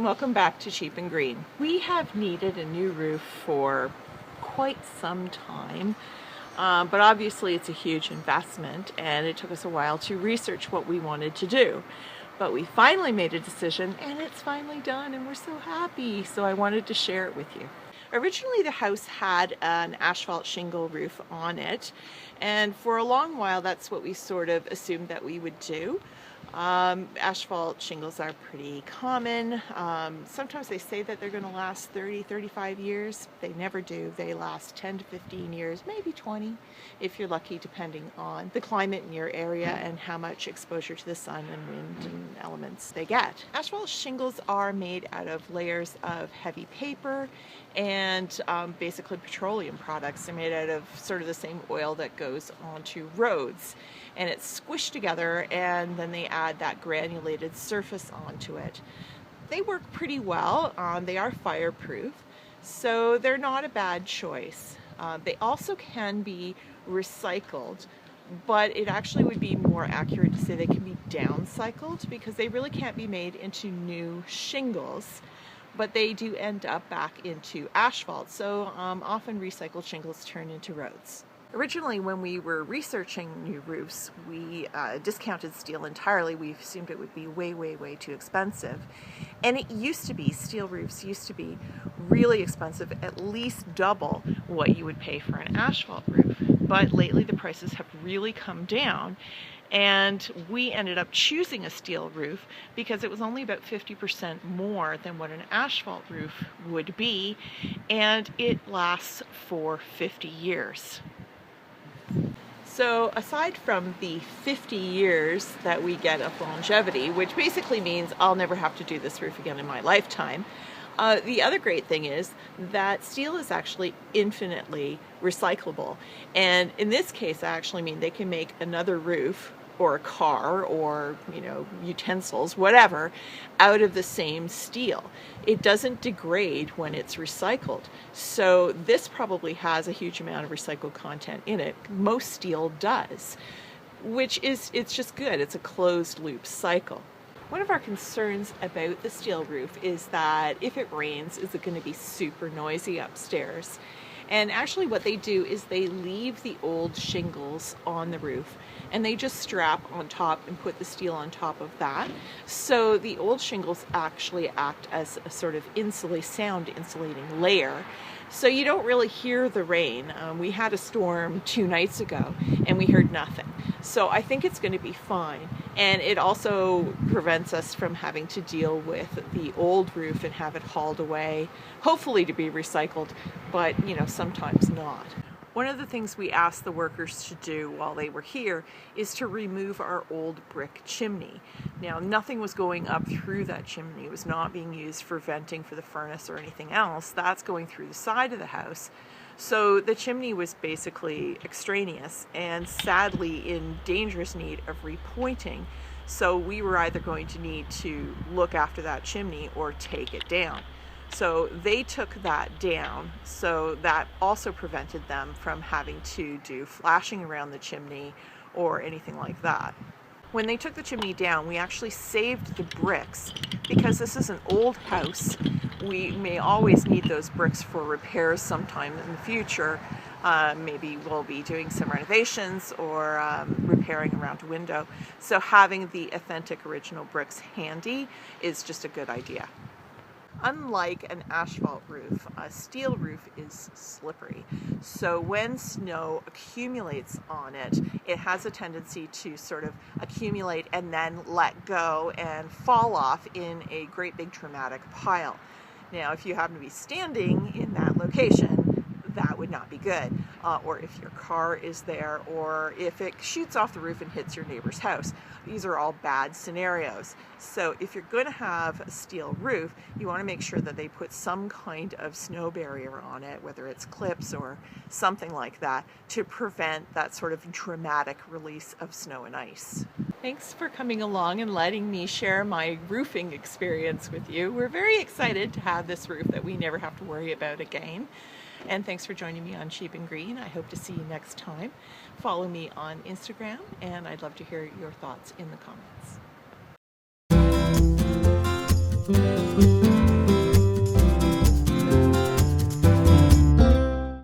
and welcome back to Cheap and Green. We have needed a new roof for quite some time, but obviously it's a huge investment and it took us a while to research what we wanted to do. But we finally made a decision and it's finally done and we're so happy, so I wanted to share it with you. Originally the house had an asphalt shingle roof on it, and for a long while that's what we sort of assumed that we would do. Asphalt shingles are pretty common. Sometimes they say that they're going to last 30-35 years. They never do. They last 10 to 15 years, maybe 20 if you're lucky, depending on the climate in your area and how much exposure to the sun and wind and elements they get. Asphalt shingles are made out of layers of heavy paper and basically petroleum products. They're made out of sort of the same oil that goes onto roads, and it's squished together and then they add that granulated surface onto it. They work pretty well. They are fireproof, so they're not a bad choice. They also can be recycled, but it actually would be more accurate to say they can be downcycled because they really can't be made into new shingles, but they do end up back into asphalt. So often recycled shingles turn into roads. Originally, when we were researching new roofs, we discounted steel entirely. We assumed it would be way too expensive. And it used to be, steel roofs used to be really expensive, at least double what you would pay for an asphalt roof. But lately the prices have really come down, and we ended up choosing a steel roof because it was only about 50% more than what an asphalt roof would be, and it lasts for 50 years. So aside from the 50 years that we get of longevity, which basically means I'll never have to do this roof again in my lifetime, the other great thing is that steel is actually infinitely recyclable. And in this case, I actually mean they can make another roof or a car or, utensils, whatever, out of the same steel. It doesn't degrade when it's recycled. So this probably has a huge amount of recycled content in it. Most steel does, it's just good. It's a closed loop cycle. One of our concerns about the steel roof is that if it rains, is it going to be super noisy upstairs? And actually what they do is they leave the old shingles on the roof and they just strap on top and put the steel on top of that. So the old shingles actually act as a sort of sound insulating layer. So you don't really hear the rain. We had a storm 2 nights ago and we heard nothing. So I think it's going to be fine. And it also prevents us from having to deal with the old roof and have it hauled away, hopefully to be recycled, but sometimes not. One of the things we asked the workers to do while they were here is to remove our old brick chimney. Now, nothing was going up through that chimney. It was not being used for venting for the furnace or anything else. That's going through the side of the house. So the chimney was basically extraneous and sadly in dangerous need of repointing. So we were either going to need to look after that chimney or take it down. So they took that down, so that also prevented them from having to do flashing around the chimney or anything like that. When they took the chimney down, we actually saved the bricks because this is an old house. We may always need those bricks for repairs sometime in the future. Maybe we'll be doing some renovations or repairing around a window. So having the authentic original bricks handy is just a good idea. Unlike an asphalt roof, a steel roof is slippery. So when snow accumulates on it, it has a tendency to sort of accumulate and then let go and fall off in a great big dramatic pile. Now, if you happen to be standing in that location, that would not be good. Or if your car is there, or if it shoots off the roof and hits your neighbor's house. These are all bad scenarios. So if you're going to have a steel roof, you want to make sure that they put some kind of snow barrier on it, whether it's clips or something like that, to prevent that sort of dramatic release of snow and ice. Thanks for coming along and letting me share my roofing experience with you. We're very excited to have this roof that we never have to worry about again. And thanks for joining me on Cheap and Green. I hope to see you next time. Follow me on Instagram, and I'd love to hear your thoughts in the comments.